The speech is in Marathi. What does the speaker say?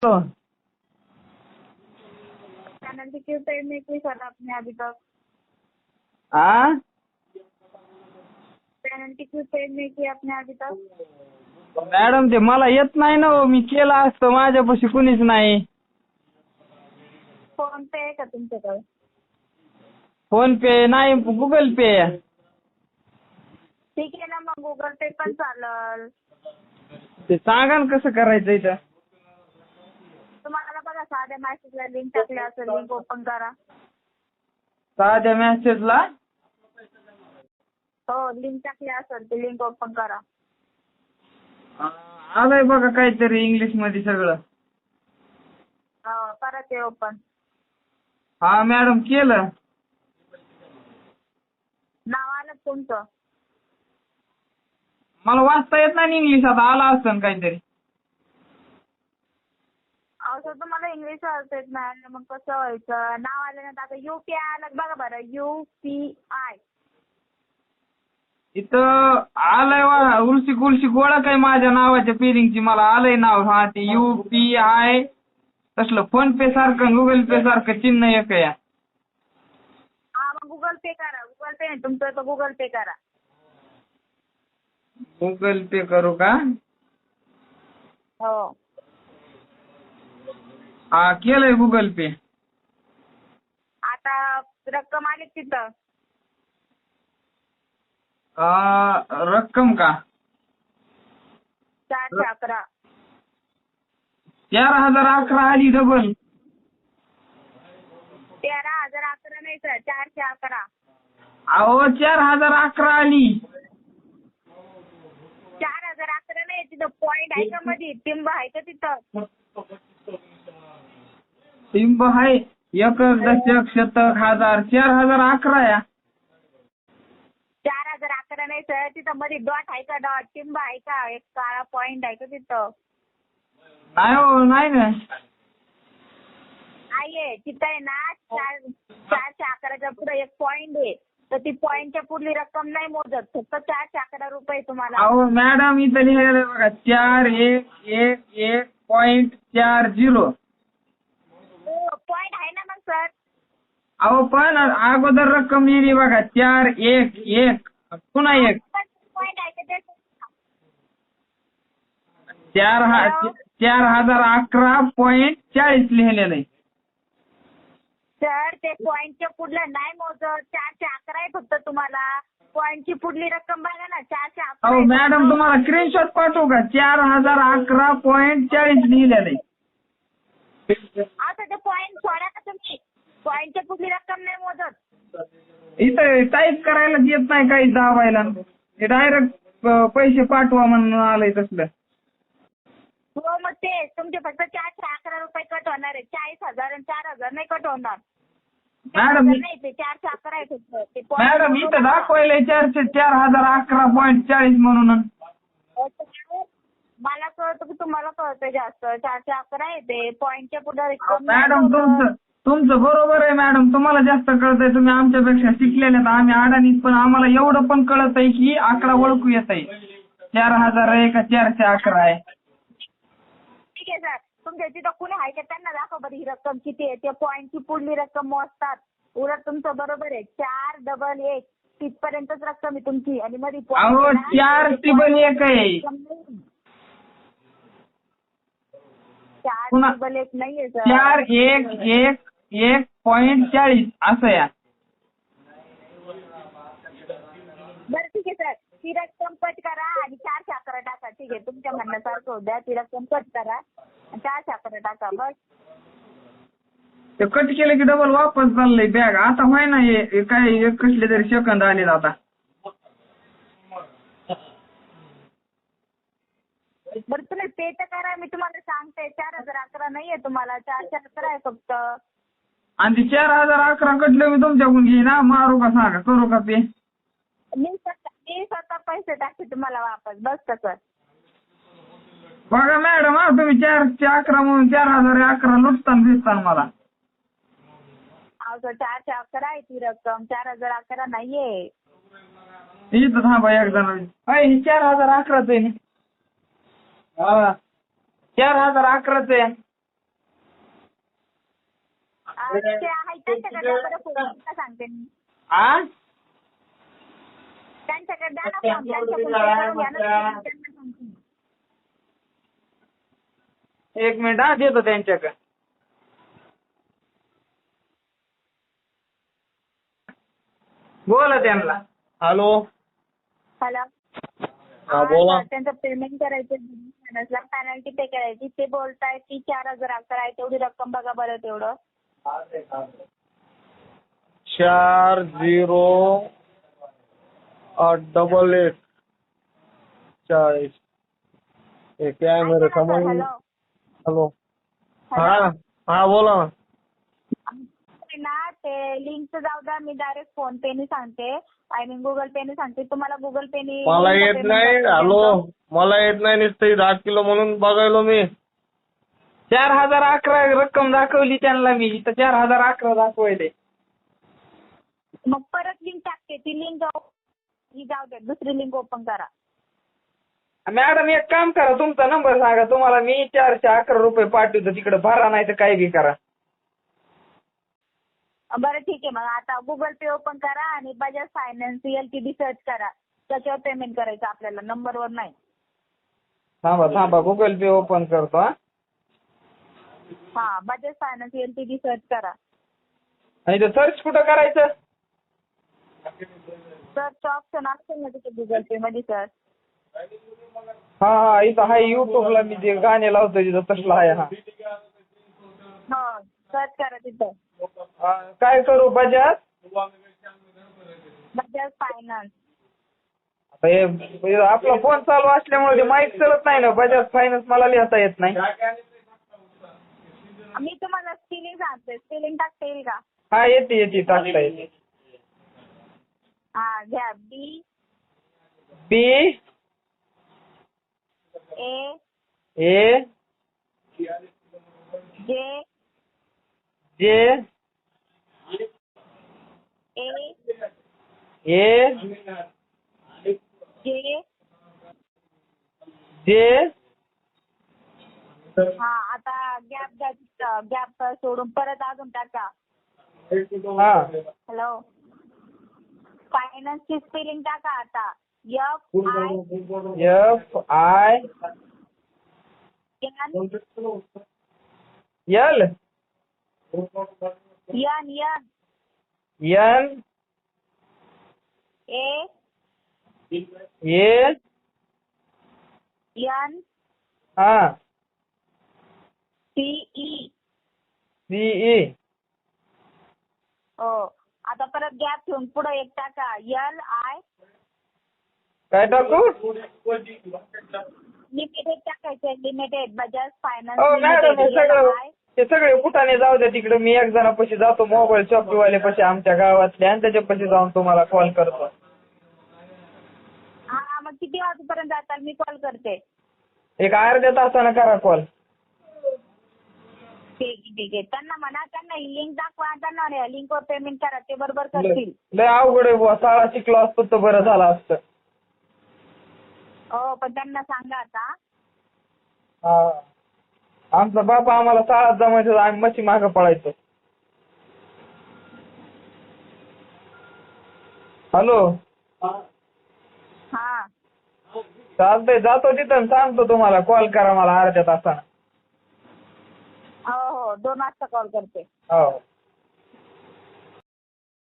तो पेनल्टी क्यों पेड नहीं की सर आपने अभी तक? आ पेनल्टी क्यों पेड नहीं की आपने अभी तक? मॅडम ते मला येत नाही ना हो. मी केलं असतं, माझ्यापाशी कुणीच नाही. फोन पे आहे का तुमच्याकडे? फोन पे नाही, गुगल पे. ठीक आहे ना, मग गुगल पे पण चालेल. ते सांगा ना कसं करायचं इथं. तुम्हाला बघा साध्या मेसेजला लिंक टाकली असेल, लिंक ओपन करा. साध्या मेसेजला हो, लिंक टाकली असेल ती लिंक ओपन करा. आलंय बघा काहीतरी इंग्लिश मध्ये सगळं. हो, करा ते ओपन. हा मॅडम केलं. नाव आलं तुमचं? मला वाचता येत नाही इंग्लिश, आता आला असतं काहीतरी. असं तुम्हाला इंग्लिश येत नाही मग कसं व्हायचं? नाव आलं ना, आता UPI आलं बघा बरं, UPI. इथं आलंय वा उलशी गुलशी गोळा काय माझ्या नावाच्या पेरिंगची मला आलंय नाव. हा ते UPI तसलं फोन पे सारखं गुगल पे सारखं चिन्ह एक आहे. हा, मग गुगल पे करा. गुगल पे नाही तुमचं तर गुगल पे करा. गुगल पे करू का? हो. हा केलंय गुगल पे. आता रक्कम आली तिथं. रक्कम का? 411. 4011 आली डबल. 13,011 नाही सर, 411. अहो 4011 आली. 4,011 नाही, तिथं पॉईंट आहे का मध्ये? टिंब आहे का तिथं? टिंब आहे 1 दशक शतक हजार 4011 या. 4,011 नाही सर, तिथं मध्ये डॉट आहे का? डॉट टिंब आहे का? एक काळा पॉईंट आहे का तिथं? नाही हो, नाही ना. आहे तिथं आहे ना, 411च्या पुढे एक पॉईंट आहे, तर ती पॉईंटच्या पुढली रक्कम नाही मोजत, फक्त 411 रुपये तुम्हाला. अहो मॅडम इथं लिहिलेलं बघा 4111.40. पॉईंट आहे ना मग सर. अहो पण अगोदर रक्कम लिहिली बघा 411 पुन्हा एक पॉईंट आहे का ते? 4011.40 लिहिलेलं आहे. सर ते पॉईंटच्या पुढलं नाही मोजत, 411 आहे फक्त तुम्हाला. पॉईंटची पुढली रक्कम बघा ना, 411. अहो मॅडम तुम्हाला स्क्रीनशॉट पाठवू का? 4011.40 लिहिलेलं आहे. आता ते पॉईंट सोडा ना तुम्ही, पॉईंटच्या पुढली रक्कम नाही मोजत. इथं टाईप करायला येत नाही काही दाबायला. ते डायरेक्ट पैसे पाठवा म्हणून आलंय तसलं. हो, मग ते तुमचे फक्त 411 रुपये कट होणार आहे. 40,000 आणि 4,000 नाही कट होणार. मॅडम नाही, ते 411 आहे फक्त. ते मॅडम इथं दाखवायलंय 4011.40 म्हणून. मला कळतं की तुम्हाला कळतं जास्त. 411 आहे ते पॉईंटच्या पुढे. मॅडम तुमचं बरोबर आहे मॅडम, तुम्हाला जास्त कळतंय. तुम्ही आमच्यापेक्षा शिकलेले तर आम्ही अडाणीत, पण आम्हाला एवढं पण कळत आहे की आकडा ओळखू येत आहे. 4000 आहे का 411 आहे. ठीक आहे सर, तुमच्या तिथं कुणी आहे का त्यांना दाखव बरं ही रक्कम किती आहे. ते पॉईंटची पुढली रक्कम मोजतात. उलट तुमचं बरोबर आहे, 411 तिथपर्यंतच रक्कम आहे तुमची. आणि मध्ये अहो 411 आहे. 411 नाहीये सर. 4111.40 असं या. बरं ठीक आहे सर, ती रक्कम कट करा आणि 411 टाका. ठीक आहे, तुमच्या म्हणण्यासारखं होऊ द्या. ती रक्कम कट करा आणि 411 टाका बस. ते कट केलं की डबल वापस चाललंय बॅग. आता होय ना, हे काय कसले तरी सेकंद आले आता. बरं तुम्ही पे तर करा, मी तुम्हाला सांगते. 4,011 नाहीये तुम्हाला, 411 आहे फक्त. आणि ती 4011 कटलं मी तुमच्याकडून घेईन ना, मारू का सांगा, करू का पे? मी स्वतः पैसे टाकते तुम्हाला वापस, बस कसं. बघा मॅडम, हा तुम्ही 411 म्हणून 4011 लुटताना दिसताना मला. अहो सर, 411 आहे ती रक्कम, 4,011 नाहीये. इथं थांबा एकदा नवीन. हे 4011च आहे. हा 4011च आहे. ते आहेत त्यांच्याकडे द्या बरं फोन का सांगते मी. आ त्यांच्याकडे द्या ना फोन, त्यांच्याकडून पे करून घ्या ना, त्यांना सांगते. एक मिनिट हा देतो त्यांच्याकडे. बोला त्यांना. हॅलो. हॅलो. हा बोला. त्यांचं पेमेंट करायचं, पेनल्टी पे करायची. ते बोलतायत की 4,011 आहे, तेवढी रक्कम बघा बरं तेवढं. 40,888 40. ये क्या है मेरे समझ. हॅलो. हॅलो. हा हा बोला ना. ना ते लिंकचं जाऊ द्या, मी डायरेक्ट फोन पे ने सांगते. आय मीन गुगल पे ने सांगते. तुम्हाला गुगल पे ने मला येत नाही. हॅलो. मला येत नाही नुसतं 10 किलो म्हणून बघायलो मी. 4,011 रक्कम दाखवली त्यांना मी, इथं 4,011 दाखवायले. मग परत लिंक टाकते, ती लिंक ही जाऊ द्या, दुसरी लिंक ओपन करा. मॅडम एक काम करा, तुमचा नंबर सांगा, तुम्हाला मी 411 रुपये पाठवतो, तिकडे भरा नाही तर काही बी करा. बरं ठीक आहे, मग आता गुगल पे ओपन करा आणि बजाज फायनान्स LTD सर्च करा, त्याच्यावर पेमेंट करायचं आपल्याला, नंबरवर नाही. थांबा गुगल पे ओपन करतो. हा बजाज फायनान्स LTD सर्च करा. आणि ते सर्च कुठं करायचं? सर्च ऑप्शन असेल ना तिथे गुगल पे मध्ये सर. हा इथं हाय, युट्यूबला मी जे गाणे लावतो तिथं तसलं आहे. हा हो सर्च करा तिथं. काय करू? बजाज फायनान्स. आता हे आपला फोन चालू असल्यामुळे ते माईक चालत नाही ना, बजाज फायनान्स मला लिहिता येत नाही. मी तुम्हाला स्पेलिंग सांगते, स्पेलिंग टाकता येईल का? हा येते टाकता येते. हा घ्या. B A J हा आता गॅप सोडून परत अजून टाका. हा हॅलो. फायनान्सची स्पेलिंग टाका आता. FI L N A N हा CE. CE. हो आता परत गॅप ठेवून पुढे एक टाका. LI काय टाकू? लिमिटेड टाकायचं. लिमिटेड बजाज फायनान्स हो मॅडम, लिमिटेड. हे सगळे कुठाने जाऊ द्या तिकडे. मी एक जणापाशी जातो, मोबाईल शॉपवाल्यापाशी आमच्या गावातले, आणि त्याच्यापाशी जाऊन तुम्हाला कॉल करतो. हा मग किती वाजेपर्यंत जाताल? मी कॉल करते. एक अर्ध्या तासानं करा कॉल. ठीक आहे. त्यांना म्हणा, त्यांना ही लिंक दाखवा, त्यांना लिंकवर पेमेंट करा, ते बरोबर करतील. लय अवघड आहे बुवा, शाळा शिकलो असतो तर बरं झालं असतं. हो पण त्यांना सांगा आता. हा आमचा बापा आम्हाला शाळात जमायचं, आम्ही मच्छी मागं पळायचो. हॅलो. हा चालतंय, जातो तिथं सांगतो तुम्हाला, कॉल करा मला अर्ध्या तासानं. हो 2 वाजता कॉल करते. हो.